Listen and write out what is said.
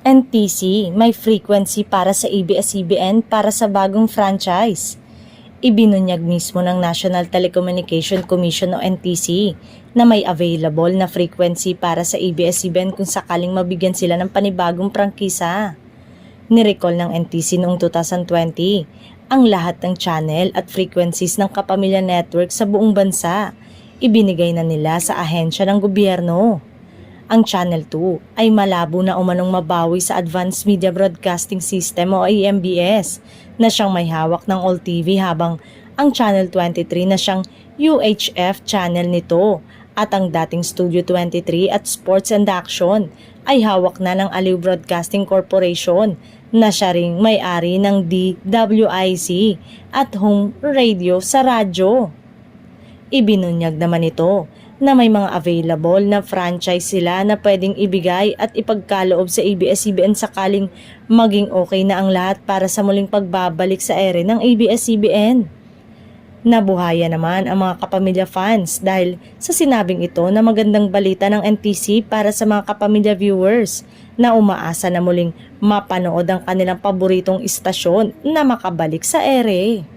NTC may frequency para sa ABS-CBN para sa bagong franchise. Ibinunyag mismo ng National Telecommunication Commission o NTC na may available na frequency para sa ABS-CBN kung sakaling mabigyan sila ng panibagong prangkisa. Nirecall ng NTC noong 2020 ang lahat ng channel at frequencies ng Kapamilya Network sa buong bansa. Ibinigay na nila sa ahensya ng gobyerno. Ang Channel 2 ay malabo na umanong mabawi sa Advanced Media Broadcasting System o AMBS na siyang may hawak ng All TV, habang ang Channel 23 na siyang UHF channel nito at ang dating Studio 23 at Sports and Action ay hawak na ng Aliw Broadcasting Corporation na siya ring may-ari ng DWIC at home radio sa radyo. Ibinunyag naman ito na may mga available na franchise sila na pwedeng ibigay at ipagkaloob sa ABS-CBN sakaling maging okay na ang lahat para sa muling pagbabalik sa ere ng ABS-CBN. Nabuhaya naman ang mga Kapamilya fans dahil sa sinabing ito na magandang balita ng NTC para sa mga Kapamilya viewers na umaasa na muling mapanood ang kanilang paboritong istasyon na makabalik sa ere.